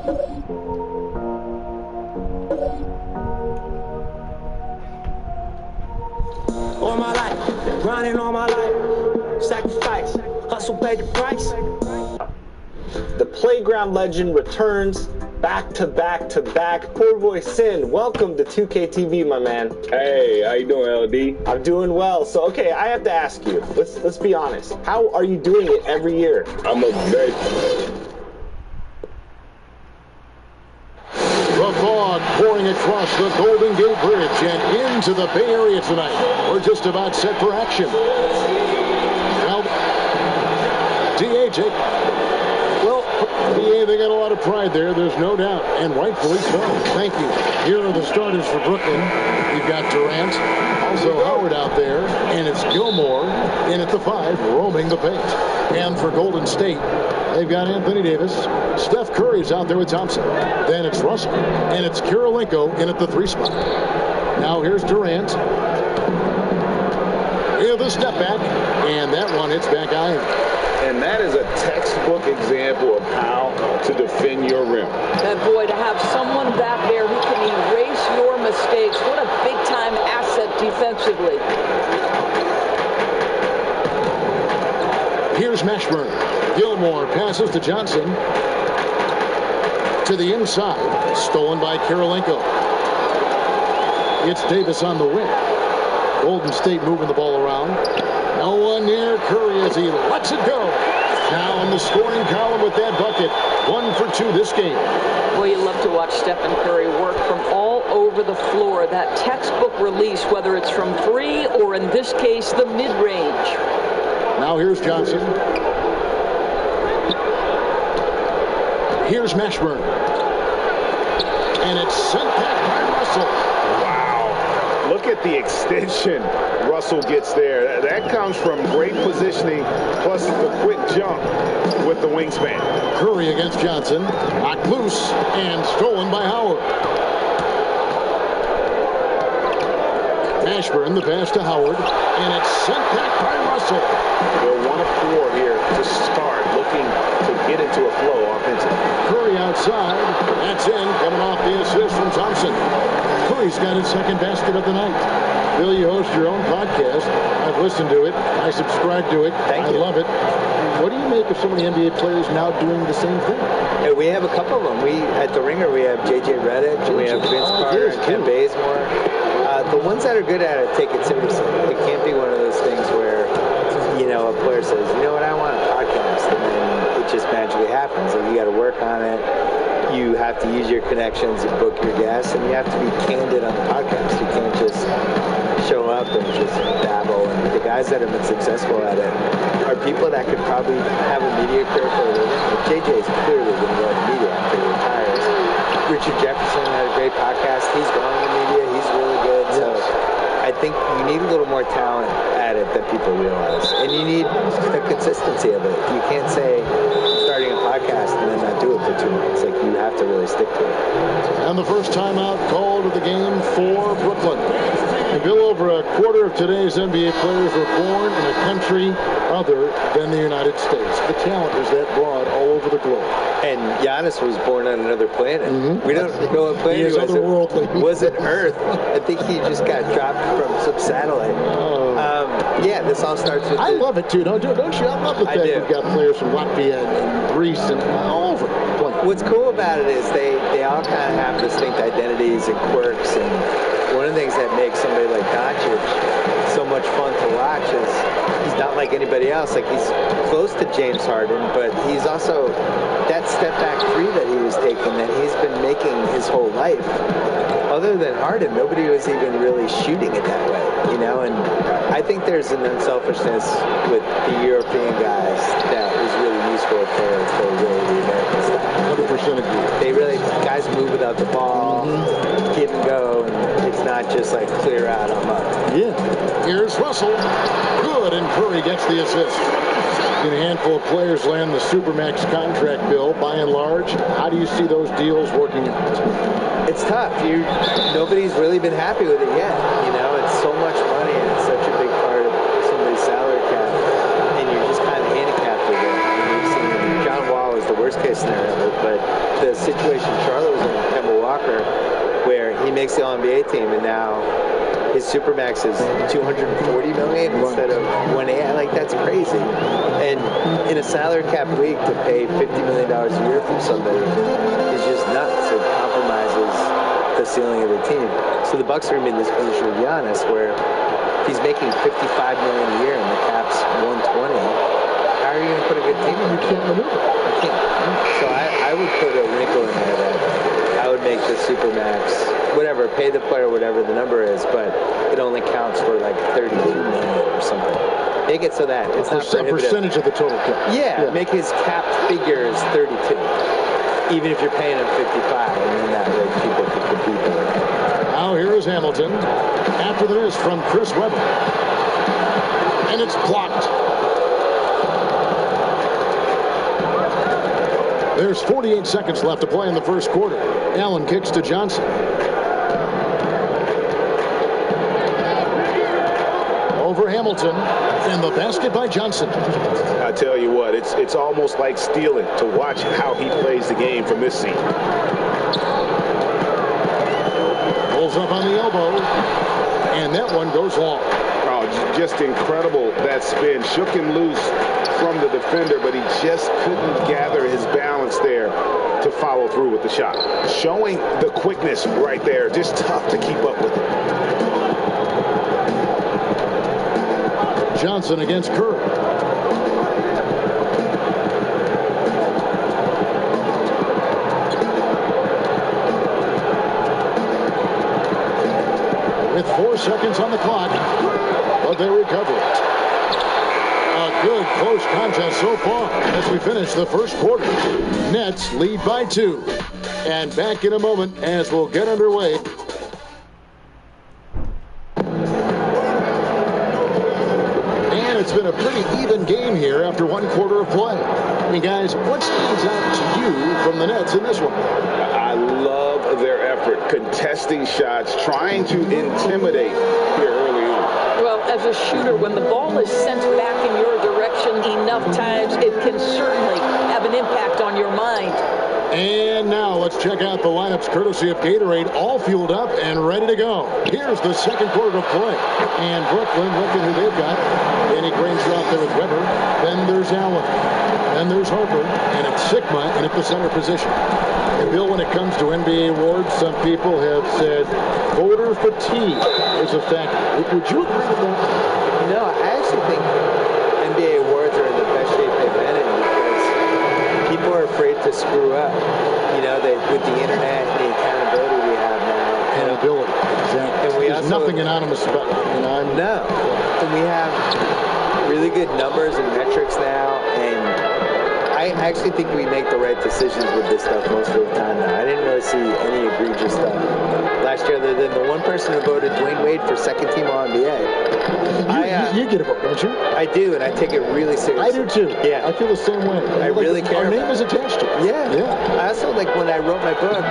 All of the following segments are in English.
All my life, grinding all my life, sacrifice, hustle paid the price. The playground legend returns back to back to back. Poor Boy Sin, welcome to 2K TV, my man. Hey, how you doing, LD? I'm doing well. So, okay, I have to ask you. Let's be honest. How are you doing it every year? I'm a very... The fog pouring across the Golden Gate Bridge and into the Bay Area tonight. We're just about set for action. Well, DH, they got a lot of pride there, there's no doubt, and rightfully so. Thank you. Here are the starters for Brooklyn. You've got Durant, also Howard out there, and it's Gilmore in at the 5, roaming the paint. And for Golden State, they've got Anthony Davis. Steph Curry's out there with Thompson. Then it's Russell, and it's Kirilenko in at the 3 spot. Now here's Durant. With a step back, and that one hits back iron. And that is a textbook example of how to defend your rim. And boy, to have someone back there who can erase your mistakes, what a big-time asset defensively. Here's Mashburn. Gilmore passes to Johnson. To the inside, stolen by Kirilenko. It's Davis on the wing. Golden State moving the ball around. No one near Curry as he lets it go. Now in the scoring column with that bucket. 1 for 2 this game. Well, you love to watch Stephen Curry work from all over the floor. That textbook release, whether it's from 3 or in this case, the mid-range. Now here's Johnson. Here's Mashburn. And it's sent back by Russell. Look at the extension Russell gets there. That comes from great positioning, plus the quick jump with the wingspan. Curry against Johnson. Knocked loose and stolen by Howard. Mashburn, the pass to Howard, and it's sent back by Russell. They're 1 of 4 here to start, looking to get into a flow offensively. Curry outside. That's in, coming off the assist from Thompson. Curry's got his 2nd basket of the night. Bill, you host your own podcast. I've listened to it. I subscribe to it. I love it. What do you make of so many NBA players now doing the same thing? Yeah, we have a couple of them. At the Ringer, we have J.J. Redick, we have Vince Carter, and Ken Bazemore. The ones that are good at it take it seriously. It can't be one of those things where, a player says, you know what, I want a podcast, and then it just magically happens. Like, you got to work on it. You have to use your connections and book your guests, and you have to be candid on the podcast. You can't just show up and just babble. And the guys that have been successful at it are people that could probably have a media career for a living. But JJ's clearly going to go into media after he retires. Richard Jefferson had a great podcast. He's going to media. He's really good. So I think you need a little more talent at it than people realize. And you need the consistency of it. You can't say starting a podcast and then not do it for 2 months. Like, you have to really stick to it. And the first timeout called of the game for Brooklyn. And Bill, over a quarter of today's NBA players were born in a country other than the United States. The talent is that broad all over the globe. And Giannis was born on another planet. We don't know what planet he was. Otherworldly. Was it Earth? I think he just got dropped from some satellite. Yeah, this all starts with... I love it, too. Don't you? I love the fact we've got players from Latvia and Greece and all over. What's cool about it is they all kind of have distinct identities and quirks, and one of the things that makes somebody like Doncic so much fun to watch is he's not like anybody else. Like, he's close to James Harden, but he's also that step back 3 that he was taking that he's been making his whole life. Other than Harden, nobody was even really shooting it that way, and I think there's an unselfishness with the European guys that is really useful for really the American style. 100% agree. They really, guys move without the ball, give and go, and it's not just like clear out, I'm up. Yeah. Here's Russell. Good, and Curry gets the assist. A handful of players land the Supermax contract bill. By and large, how do you see those deals working out? It's tough. Nobody's really been happy with it yet. It's so much money and it's such a big part of somebody's salary cap, and you're just kind of handicapped with it. And we've seen John Wall is the worst case scenario, but the situation makes the All-NBA team, and now his supermax is $240 million instead of 180. Like, that's crazy. And in a salary cap league, to pay $50 million a year from somebody is just nuts. It compromises the ceiling of the team. So the Bucks are in this position with Giannis, where he's making $55 million a year and the cap's 120. How are you going to put a good team in? You can't maneuver. You can't. So I would put a wrinkle in there that I would make the supermax, whatever, pay the player whatever the number is, but it only counts for like 32 million or something. Make it so that it's not a percentage of the total cap. Yeah, make his cap figures 32, even if you're paying him 55, and then that way people can compete with it. Now here is Hamilton after the miss from Chris Webber, and it's blocked. There's 48 seconds left to play in the first quarter. Allen kicks to Johnson. Over Hamilton, and the basket by Johnson. I tell you what, it's almost like stealing to watch how he plays the game from this seat. Pulls up on the elbow, and that one goes long. Oh, just incredible, that spin. Shook him loose from the defender, but he just couldn't gather his balance there to follow through with the shot. Showing the quickness right there, just tough to keep up with it. Johnson against Kerr. With 4 seconds on the clock, but they recover it. A good close contest so far as we finish the first quarter. Nets lead by 2. And back in a moment as we'll get underway. And it's been a pretty even game here after 1 quarter of play. I mean, guys, what stands out to you from the Nets in this one? I love their effort, contesting shots, trying to intimidate here early on. Well, as a shooter, when the ball is sent back in your direction enough times, it can certainly have an impact on your mind. And now let's check out the lineups courtesy of Gatorade, all fueled up and ready to go. Here's the second quarter of play. And Brooklyn, look at who they've got. Danny Granger out there with Webber. Then there's Allen. Then there's Harper. And it's Sigma in at the center position. And Bill, when it comes to NBA awards, some people have said voter fatigue is a factor. Would you agree with that? No, I actually think NBA awards are in the best shape they've been in because people are afraid to screw up. You know, with the internet and the accountability we have now. Accountability, exactly. And we There's also, nothing anonymous about it. No. And we have really good numbers and metrics now, and I actually think we make the right decisions with this stuff most of the time now. I didn't really see any egregious stuff last year other than the one person who voted Dwayne Wade for second team All-NBA. You get a vote, don't you? I do, and I take it really seriously. I do too. Yeah. I feel the same way. I really care. Our name is attached to it. Yeah. I also, like, when I wrote my book,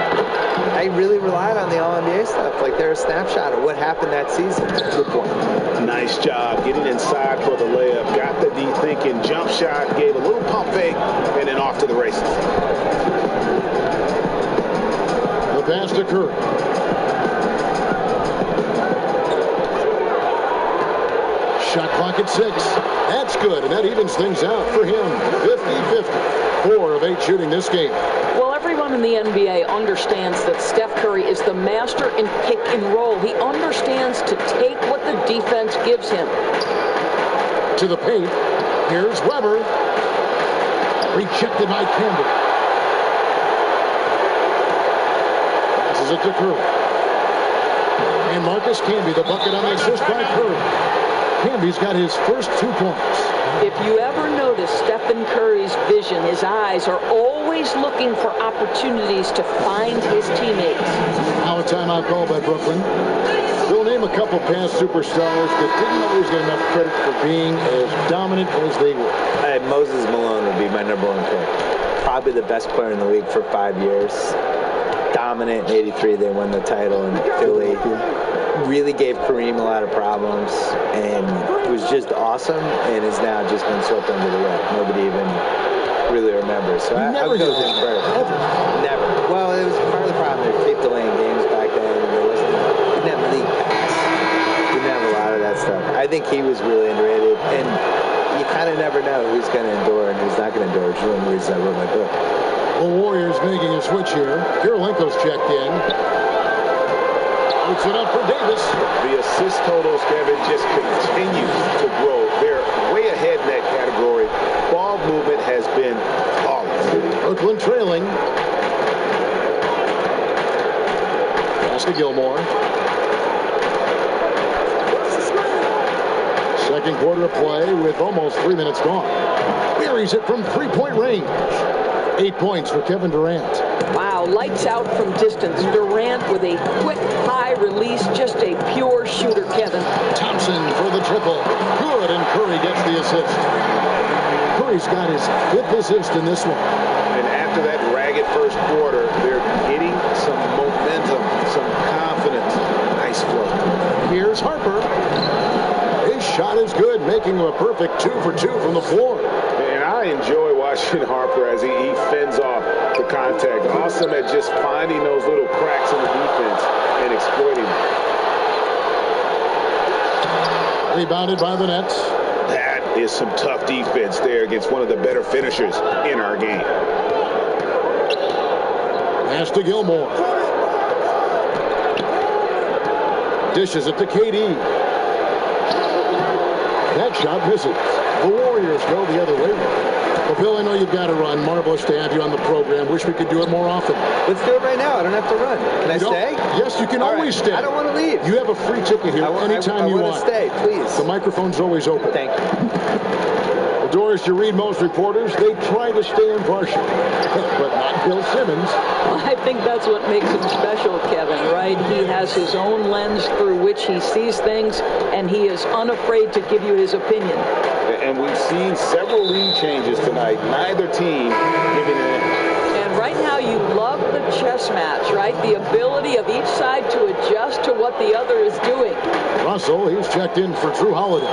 I really relied on the All-NBA stuff. Like, they're a snapshot of what happened that season. Good point. Nice job getting inside for the layup. Got the D thinking, jump shot, gave a little pump fake, and then off to the races. The pass to Curry. Shot clock at 6. That's good, and that evens things out for him. 50-50. 4 of 8 shooting this game. Well, everyone in the NBA understands that Steph Curry is the master in pick and roll. He understands to take what the defense gives him. To the paint. Here's Webber. Rejected by Campbell. Passes it to Curry. And Marcus Camby, the bucket on the assist by Curry. Camby's got his first 2 points. If you ever notice Stephen Curry's vision, his eyes are always looking for opportunities to find his teammates. Now a timeout call by Brooklyn. They'll name a couple past superstars that didn't always get enough credit for being as dominant as they were. Moses Malone would be my number 1 pick. Probably the best player in the league for 5 years. Dominant in '83, they won the title in Philly. Really gave Kareem a lot of problems and was just awesome and has now just been swept under the rug. Nobody even really remembers. So I would go with him first. Never. Well, it was part of the problem. They taped delaying games back then and there wasn't didn't have league pass. Didn't have a lot of that stuff. I think he was really underrated, and you kind of never know who's going to endure and who's not going to endure, which is one of the reasons I wrote my book. The Warriors making a switch here. Kirilenko's checked in. Puts it up for Davis. The assist totals, Kevin, just continue to grow. They're way ahead in that category. Ball movement has been flawless. Brooklyn trailing. Pass to Gilmore. Second quarter of play with almost 3 minutes gone. Buries it from three-point range. 8 points for Kevin Durant. Wow, lights out from distance. Durant with a quick high release, just a pure shooter, Kevin. Thompson for the triple. Good, and Curry gets the assist. Curry's got his 5th assist in this one. And after that ragged first quarter, they're getting some momentum, some confidence. Nice flow. Here's Harper. His shot is good, making him a perfect 2 for 2 from the floor. And I enjoy watching Harper as he fends off the contact. Awesome at just finding those little cracks in the defense and exploiting them. Rebounded by the Nets. That is some tough defense there against one of the better finishers in our game. Pass to Gilmore. Dishes it to KD. That shot misses. The Warriors go the other way. Well, Bill, I know you've got to run. Marvelous to have you on the program. Wish we could do it more often. Let's do it right now. I don't have to run. Can I stay? Yes, you can always stay. I don't want to leave. You have a free ticket here anytime you want. I want to stay, please. The microphone's always open. Thank you. Well, Doris, you read most reporters. They try to stay impartial, but not Bill Simmons. Well, I think that's what makes him special, Kevin, right? He has his own lens through which he sees things, and he is unafraid to give you his opinion. And we've seen several lead changes tonight. Neither team giving an inch. And right now you love the chess match, right? The ability of each side to adjust to what the other is doing. Russell, he's checked in for Drew Holiday.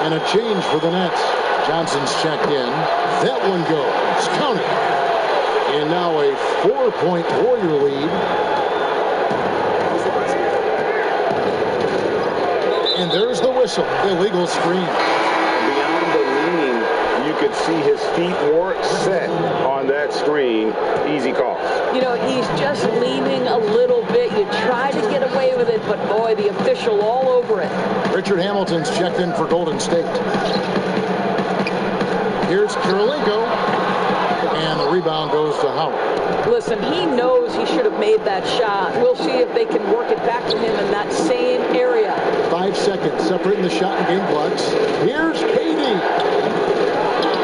And a change for the Nets. Johnson's checked in. That one goes. Counted. And now a 4-point Warrior lead. And there's the whistle. Illegal screen. Beyond the lean, you could see his feet more set on that screen. Easy call. You know, he's just leaning a little bit. You try to get away with it, but boy, the official all over it. Richard Hamilton's checked in for Golden State. Here's Kirilenko. And the rebound goes to Howard. Listen, he knows he should have made that shot. We'll see if they can work it back to him in that same area. 5 seconds separating the shot and game clocks. Here's KD.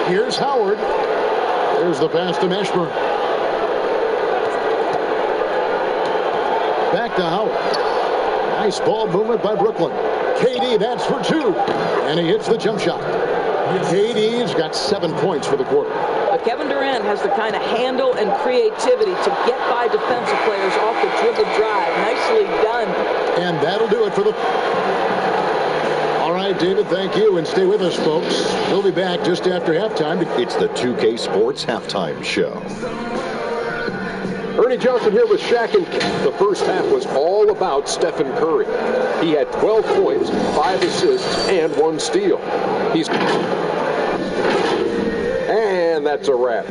Here's Howard. There's the pass to Meshburn. Back to Howard. Nice ball movement by Brooklyn. KD, that's for 2. And he hits the jump shot. KD's got 7 points for the quarter. But Kevin Durant has the kind of handle and creativity to get by defensive players off the dribble drive. Nicely done. And that'll do it for the... All right, David, thank you. And stay with us, folks. We'll be back just after halftime. It's the 2K Sports Halftime Show. Ernie Johnson here with Shaq and Ken. The first half was all about Stephen Curry. He had 12 points, 5 assists, and 1 steal. And that's a wrap.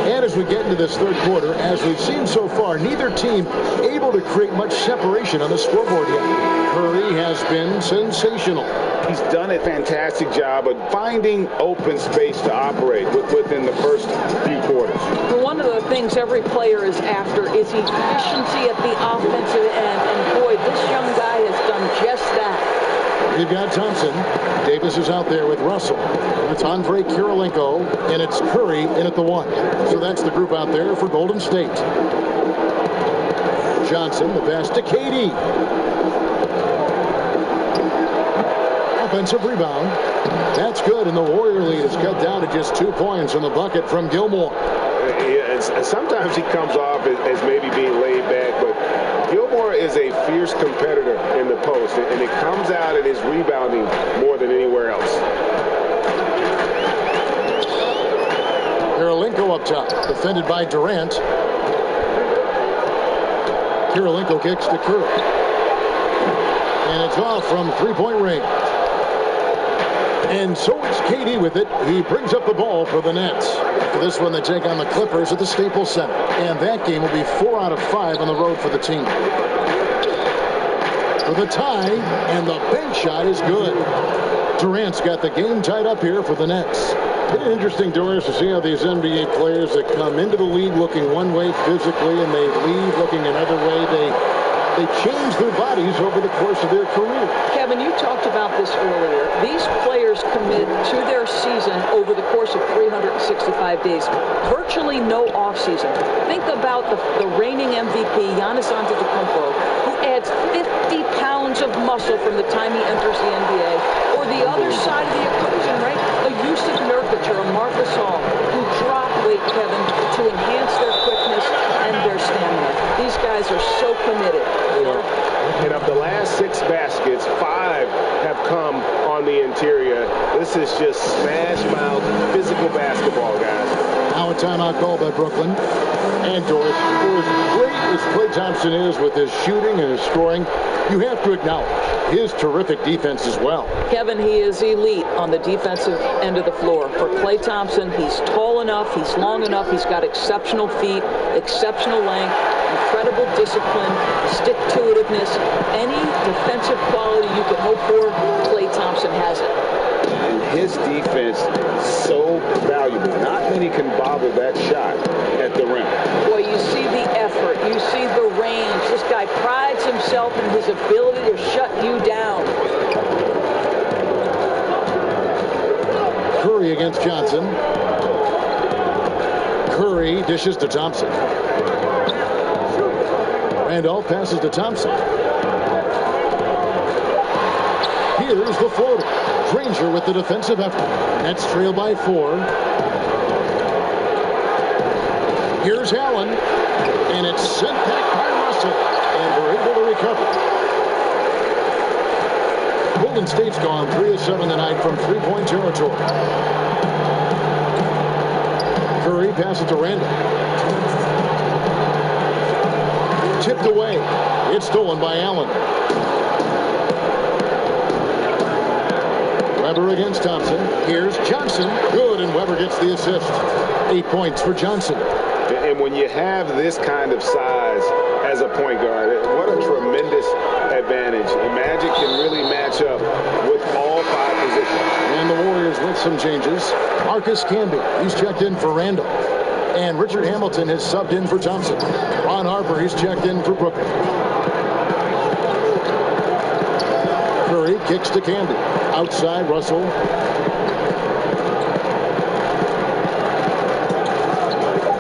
And as we get into this third quarter, as we've seen so far, neither team able to create much separation on the scoreboard yet. Curry has been sensational. He's done a fantastic job of finding open space to operate within the first few quarters. Well, one of the things every player is after is efficiency at the offensive end. And boy, this young guy has done just that. You've got Thompson. Davis is out there with Russell. It's Andre Kirilenko, and it's Curry in at the 1. So that's the group out there for Golden State. Johnson, the pass to KD. Offensive rebound. That's good, and the Warrior lead is cut down to just 2 points on the bucket from Gilmore. Sometimes he comes off as maybe being laid back, but Gilmore is a fierce competitor in the post, and it comes out in his rebounding more than anywhere else. Kirilenko up top, defended by Durant. Kirilenko kicks to Curry. And it's off from three-point range. And so it's KD with it. He brings up the ball for the Nets. For this one, they take on the Clippers at the Staples Center. And that game will be 4 out of 5 on the road for the team. For the tie, and the bank shot is good. Durant's got the game tied up here for the Nets. It's interesting, Doris, to see how these NBA players that come into the league looking one way physically and they leave looking another way. They change their bodies over the course of their career. Kevin, you talked about this earlier. These players commit to their season over the course of 365 days. Virtually no offseason. Think about the reigning MVP, Giannis Antetokounmpo, who adds 50 pounds of muscle from the time he enters the NBA. Or the other side of the equation, right? A Yusuf Nurkic or a Marcus Hall who drop weight, Kevin, to enhance their quickness and their stamina. These guys are so committed. And of the last 6 baskets, 5 have come on the interior. This is just smash-mouth physical basketball, guys. Now a timeout call by Brooklyn. And Doris, for as great as Klay Thompson is with his shooting and his scoring, you have to acknowledge his terrific defense as well. Kevin, he is elite on the defensive end of the floor. For Klay Thompson, he's tall enough, he's long enough, he's got exceptional feet, exceptional length, incredible discipline, stick-to-itiveness. Any defensive quality you could hope for, Klay Thompson has it. And his defense is so valuable. Not many can bobble that shot at the rim. Boy, you see the effort, you see the range. This guy prides himself in his ability to shut you down. Curry against Johnson. Curry dishes to Thompson. Randolph passes to Thompson. Here's the floater. Granger with the defensive effort. Nets trail by 4. Here's Allen. And it's sent back by Russell. And we're able to recover. Golden State's gone 3 of 7 tonight from three-point territory. Curry passes to Randall. Tipped away. It's stolen by Allen. Weber against Thompson. Here's Johnson. Good, and Weber gets the assist. 8 points for Johnson. And when you have this kind of size as a point guard, what a tremendous advantage. And Magic can really match up with all 5 positions. And the Warriors with some changes. Marcus Camby, he's checked in for Randall. And Richard Hamilton has subbed in for Thompson. Ron Harper, he's checked in for Brooklyn. Curry kicks to Camby. Outside, Russell.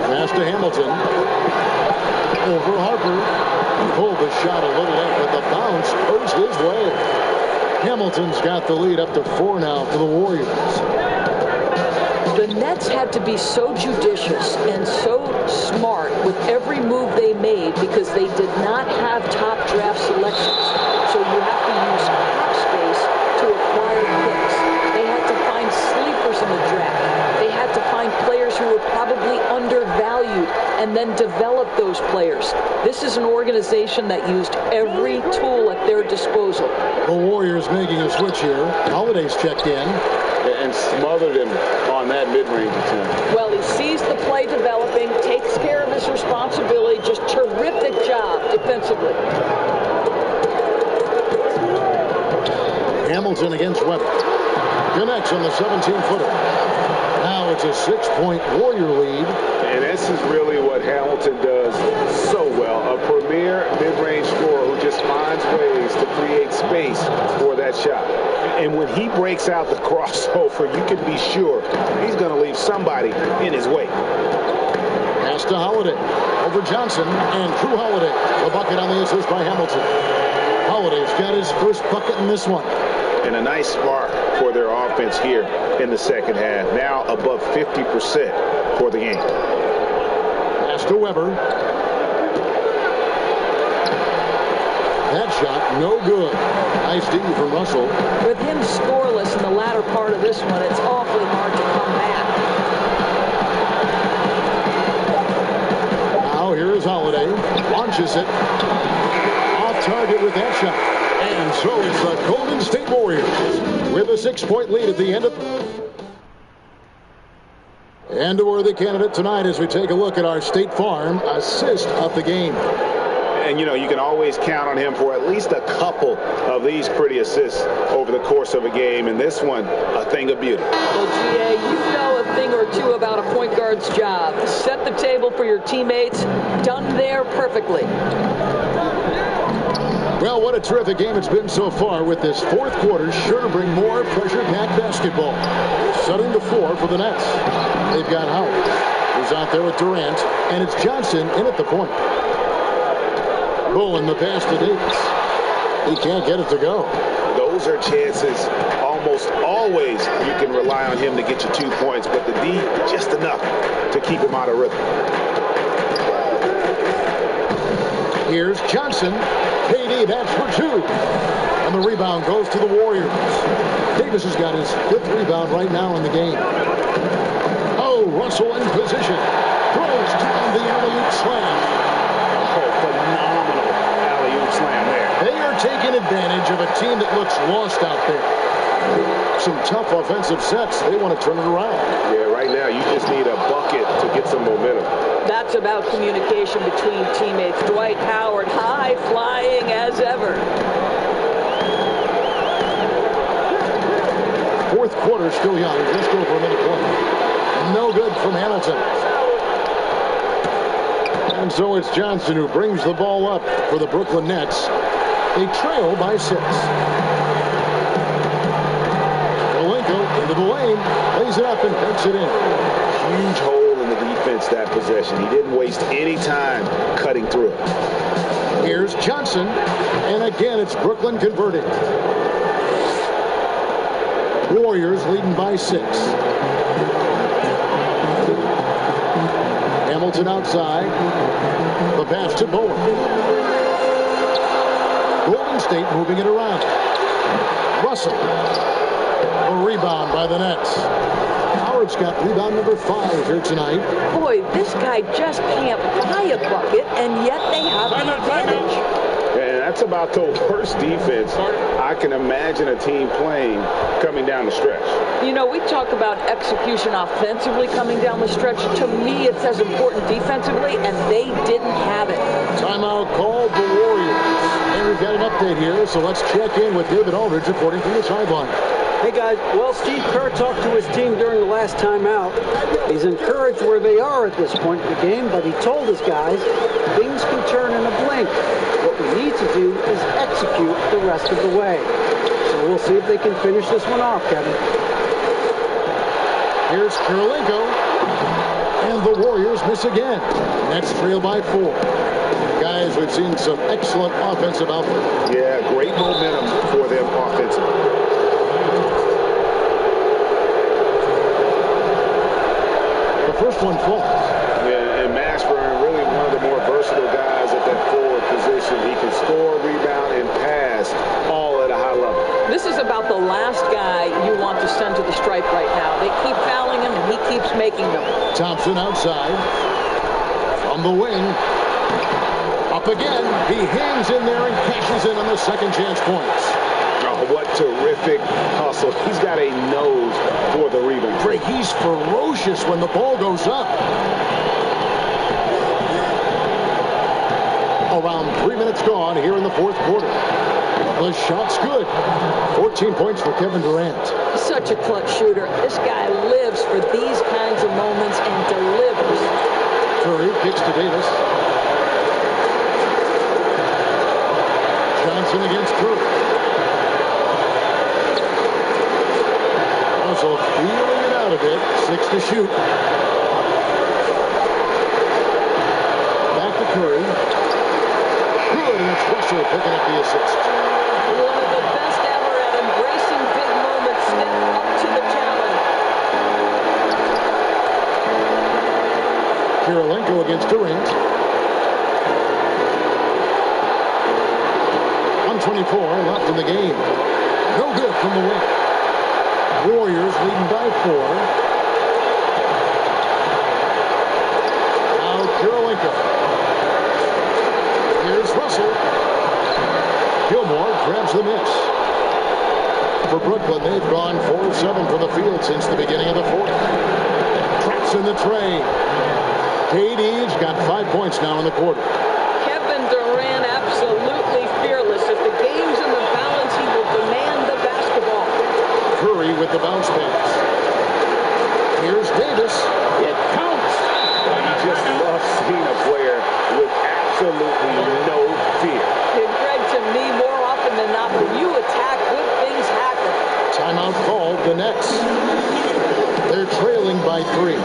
Pass to Hamilton. Over Harper. He pulled the shot a little late, but the bounce goes his way. Hamilton's got the lead up to 4 now for the Warriors. The Nets had to be so judicious and so smart with every move they made because they did not have top draft selections. So you have to use cap space to acquire picks. They had to find sleepers in the draft. They had to find players who were probably undervalued and then develop those players. This is an organization that used every tool at their disposal. The Warriors making a switch here. Holiday's checked in. And smothered him on that mid-range attempt. Well, he sees the play developing, takes care of his responsibility. Just terrific job defensively. Hamilton against Weber. Connects on the 17-footer. Now it's a 6-point Warrior lead. And this is really what Hamilton does so well. A premier mid-range scorer who just finds ways to create space for that shot. And when he breaks out the crossover, you can be sure he's going to leave somebody in his way. Pass to Holiday. Over Johnson and Drew Holiday. The bucket on the assist by Hamilton. Holiday's got his first bucket in this one. And a nice spark for their offense here in the second half. Now above 50% for the game. Pass to Weber. That shot, no good. Nice D from Russell. With him scoreless in the latter part of this one, it's awfully hard to come back. Now here is Holiday. Launches it. Off target with that shot. And so it's the Golden State Warriors with a 6-point lead at the end of... And a worthy candidate tonight as we take a look at our State Farm assist of the game. And, you know, you can always count on him for at least a couple of these pretty assists over the course of a game. And this one, a thing of beauty. Well, GA, you know a thing or two about a point guard's job. Set the table for your teammates. Done there perfectly. Well, what a terrific game it's been so far, with this fourth quarter sure to bring more pressure-packed basketball. 7-4 for the Nets. They've got Howard, who's out there with Durant, and it's Johnson in at the point. Bull in the pass to Davis. He can't get it to go. Those are chances almost always you can rely on him to get you 2 points, but the D, just enough to keep him out of rhythm. Here's Johnson. KD, that's for 2. And the rebound goes to the Warriors. Davis has got his 5th rebound right now in the game. Oh, Russell in position. Throws down the alley-oop slam. Oh, phenomenal alley-oop slam there. They are taking advantage of a team that looks lost out there. Some tough offensive sets. They want to turn it around. Yeah, right now you just need a bucket to get some momentum. That's about communication between teammates. Dwight Howard, high flying as ever. Fourth quarter still young. Just over a minute left. No good from Hamilton. And so it's Johnson who brings the ball up for the Brooklyn Nets. They trail by 6. Malenko into the lane, lays it up and puts it in. Huge hole in the defense that possession. He didn't waste any time cutting through it. Here's Johnson, and again it's Brooklyn converting. Warriors leading by 6. Hamilton outside. The pass to Bowen. Golden State moving it around. Russell. A rebound by the Nets. Howard's got rebound number 5 here tonight. Boy, this guy just can't buy a bucket, and yet they have the advantage. And that's about the worst defense I can imagine a team playing coming down the stretch. You know, we talk about execution offensively coming down the stretch. To me, it's as important defensively, and they didn't have it. Timeout called the Warriors. And we've got an update here, so let's check in with David Aldridge reporting from the sideline. Hey guys, well, Steve Kerr talked to his team during the last timeout. He's encouraged where they are at this point in the game, but he told his guys things can turn in a blink. What we need to do is execute the rest of the way. So we'll see if they can finish this one off, Kevin. Here's Karolinko, and the Warriors miss again. Nets trail by 4. Guys, we've seen some excellent offensive output. Yeah, great momentum for them offensively. First one falls. Yeah, and Mashburn, really one of the more versatile guys at that forward position. He can score, rebound, and pass all at a high level. This is about the last guy you want to send to the stripe right now. They keep fouling him, and he keeps making them. Thompson outside. From the wing. Up again. He hangs in there and cashes in on the second chance points. Oh, what terrific hustle. He's got a nose for the rebound. Drake, he's ferocious when the ball goes up. Around 3 minutes gone here in the fourth quarter. The shot's good. 14 points for Kevin Durant. Such a clutch shooter. This guy lives for these kinds of moments and delivers. Curry kicks to Davis. Johnson against Curry. Also feeling it out a bit. 6 to shoot. Back to Curry. Good, and it's Russell picking up the assist. One of the best ever at embracing big moments. Step up to the challenge. Karolinko against Durant. 2:24 left in the game. No good from the wing. Warriors leading by 4. Now Karolinko. Here's Russell. Gilmore grabs the miss. For Brooklyn, they've gone 4 of 7 from the field since the beginning of the fourth. Drops in the tray. KD's got 5 points now in the quarter. Kevin Durant absolutely fearless. If the game's in the balance, he will demand the basketball. Curry with the bounce pass. Here's Davis. It counts. You just love seeing a player with absolutely no fear. And Greg, to me, more often than not, when you attack, good things happen. Timeout called the Nets. They're trailing by 3.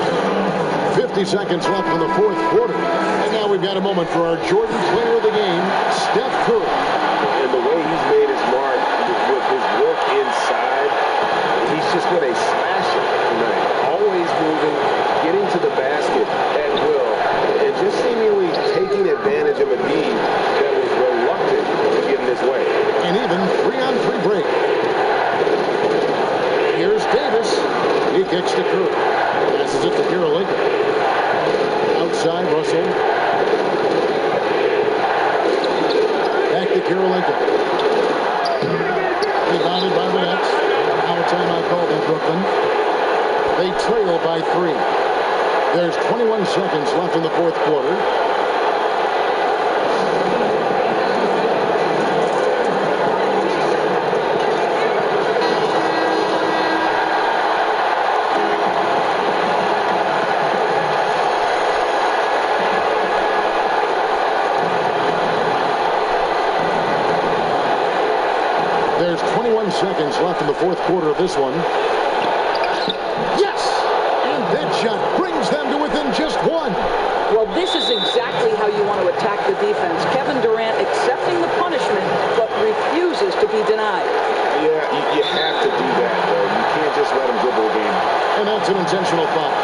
50 seconds left in the fourth quarter. And now we've got a moment for our Jordan player of the game, Steph Curry. And the way he's made his mark with his work inside, he's just been a slasher tonight. Always moving, getting to the basket at will, and just seemingly taking advantage of a need that was reluctant to get in his way. And even 3-on-3 break. Here's Davis. He kicks to Curry. Passes it to Karolinko. Outside, Russell. Back to Karolinko. Rebounded by the Nets. Now a timeout called by Brooklyn. They trail by 3. There's 21 seconds left in the fourth quarter. There's 21 seconds left in the fourth quarter of this one. Yes! And that shot brings them to within just 1. Well, this is exactly how you want to attack the defense. Kevin Durant accepting the punishment, but refuses to be denied. Yeah, you have to do that, though. You can't just let him dribble a game. And that's an intentional foul.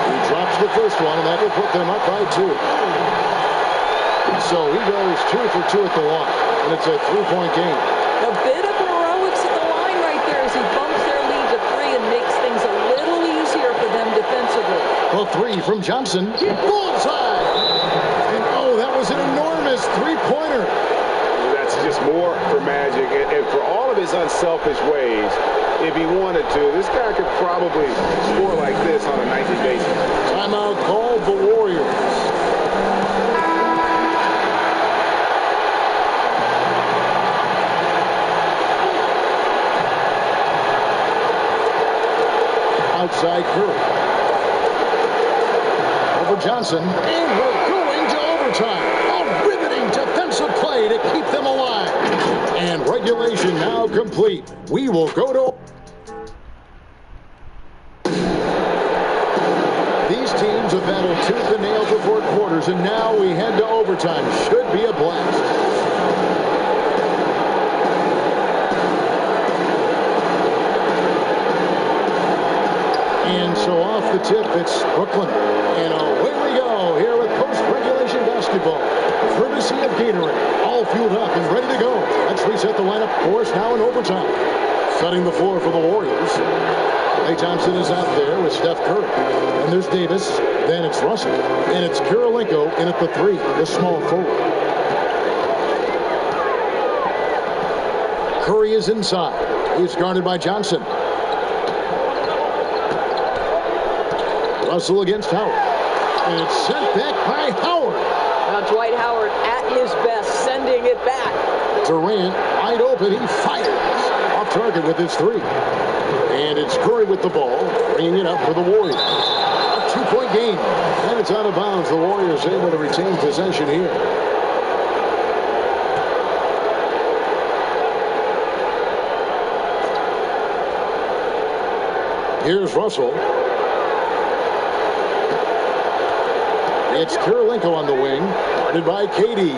He drops the first one, and that will put them up by 2. So he goes 2 for 2 at the line, and it's a 3-point game. A bit of heroics at the line right there as he bumps their lead to 3 and makes things a little easier for them defensively. A 3 from Johnson. Bullseye! And oh, that was an enormous 3-pointer. That's just more for Magic, and for all of his unselfish ways, if he wanted to, this guy could probably score like this on a nightly basis. Timeout called the Warriors. Outside Curry. Over Johnson. And we're going to overtime. A riveting defensive play to keep them alive. And regulation now complete. We will go to... These teams have battled tooth and nail for 4 quarters, and now we head to overtime. Should be a blast. And so off the tip, it's Brooklyn. And away we go here with post-regulation basketball. Courtesy of Gatorade. All fueled up and ready to go. Let's reset the lineup for us now in overtime. Setting the floor for the Warriors. Klay Thompson is out there with Steph Curry. And there's Davis. Then it's Russell. And it's Karolinko in at the 3, the small forward. Curry is inside. He's guarded by Johnson. Russell against Howard. And it's sent back by Howard. Now Dwight Howard at his best, sending it back. Durant wide open. He fires. Off target with his 3. And it's Curry with the ball, bringing it up for the Warriors. A 2-point game. And it's out of bounds. The Warriors able to retain possession here. Here's Russell. It's Karolinko on the wing, guarded by KD.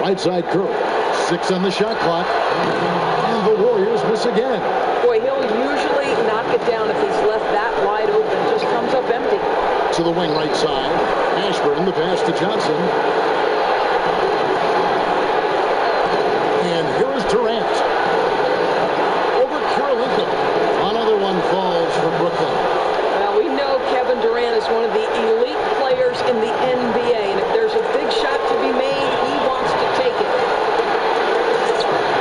Right side Curry. 6 on the shot clock. And the Warriors miss again. Boy, he'll usually knock it down if he's left that wide open. Just comes up empty. To the wing right side. Mashburn, the pass to Johnson. And here is Durant. Over Kirilenko. Another one falls for Brooklyn. Well, we know Kevin Durant is one of the elite players in the NBA, and if there's a big shot to be made, he wants to take it.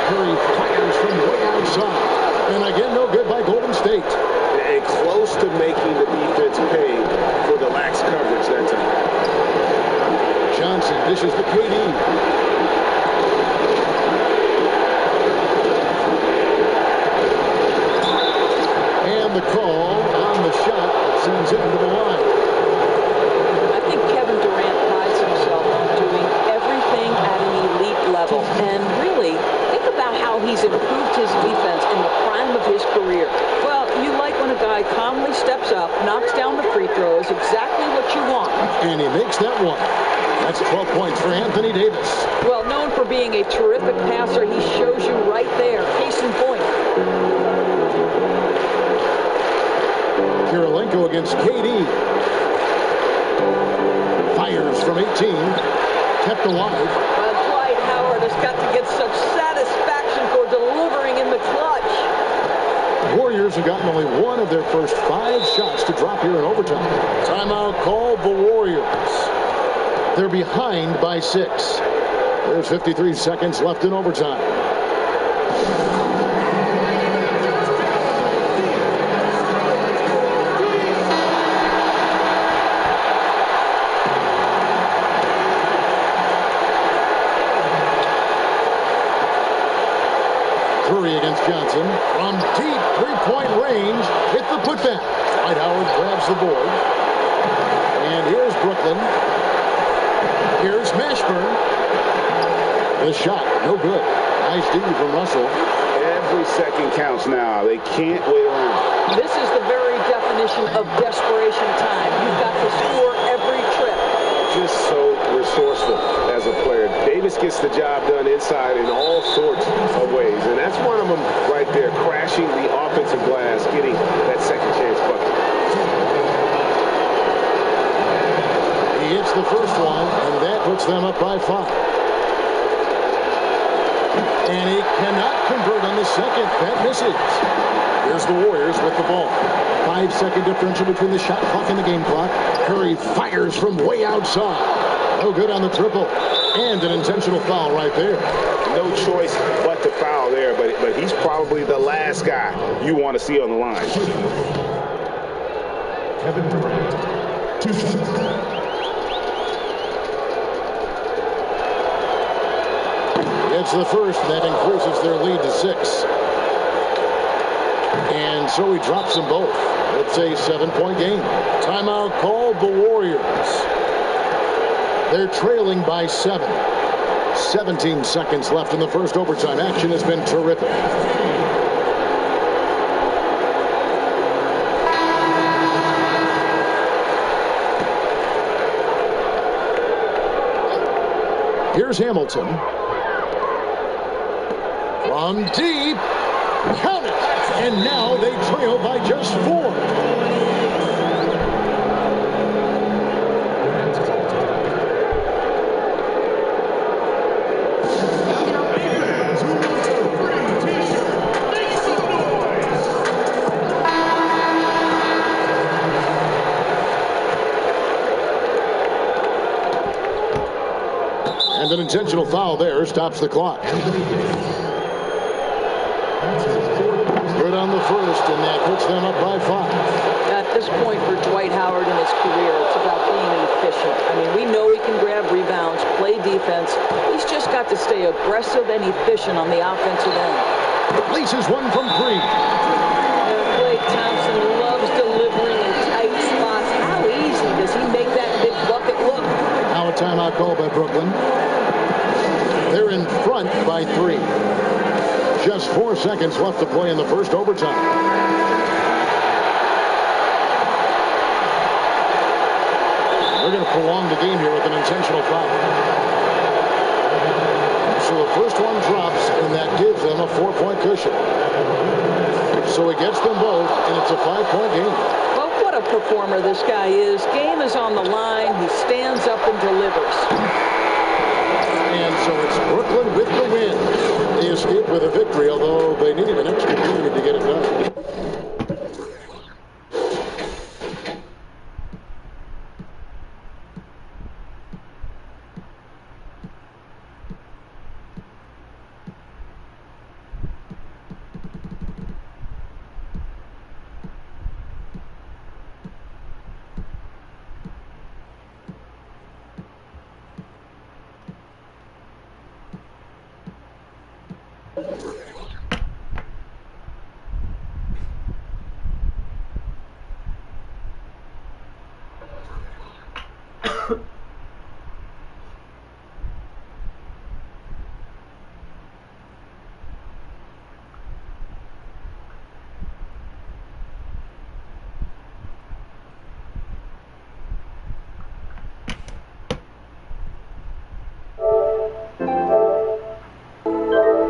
Curry fires from way outside. And again, no good by Golden State. And close to making the defense pay for the lax coverage that time. Johnson dishes to KD. And the call on the shot that sends him to the line. I think Kevin Durant prides himself on doing everything at an elite level. And really, think about how he's improved his defense in the prime of his career. Well, you like when a guy calmly steps up, knocks down the free throws, exactly what you want. And he makes that one. That's 12 points for Anthony Davis. Well, known for being a terrific passer, he shows you right there. Case in point. Kirilenko against KD. Fires from 18. Kept alive. Dwight Howard has got to get such satisfaction for delivering in the clutch. Warriors have gotten only one of their first 5 shots to drop here in overtime. Timeout called the Warriors. They're behind by 6. There's 53 seconds left in overtime. Curry against Johnson. From deep three-point range, hit the putback. Dwight Howard grabs the board. And here's Brooklyn. Here's Mashburn. The shot, no good. Nice D from Russell. Every second counts now. They can't wait around. This is the very definition of desperation time. You've got to score every trip. Just so resourceful as a player. Davis gets the job done inside in all sorts of ways. And that's one of them right there, crashing the offensive glass, getting that second chance bucket. He hits the first one, and that puts them up by 5. And he cannot convert on the second. That misses. Here's the Warriors with the ball. 5-second differential between the shot clock and the game clock. Curry fires from way outside. No good on the triple. And an intentional foul right there. No choice but to foul there, but he's probably the last guy you want to see on the line. Kevin Durant, 2 shots. It's the first, and that increases their lead to 6. And so he drops them both. It's a 7-point game. Timeout called the Warriors. They're trailing by 7. 17 seconds left in the first overtime. Action has been terrific. Here's Hamilton. From deep. Count it. And now they trail by just 4. And an intentional foul there stops the clock. Good on the first, and that puts them up by 5. At this point for Dwight Howard in his career, it's about being efficient. I mean, we know he can grab rebounds, play defense. He's just got to stay aggressive and efficient on the offensive end. Laces one from 3. Klay Thompson loves delivering in tight spots. How easy does he make that big bucket look? Now a timeout call by Brooklyn. They're in front by 3. Just 4 seconds left to play in the first overtime. They're going to prolong the game here with an intentional foul. So the first one drops, and that gives them a 4-point cushion. So he gets them both, and it's a 5-point game. Well, What a performer this guy is. Game is on the line. He stands up and delivers. And so it's Brooklyn with the win. They escaped with a victory, although they needed an extra period to get it done.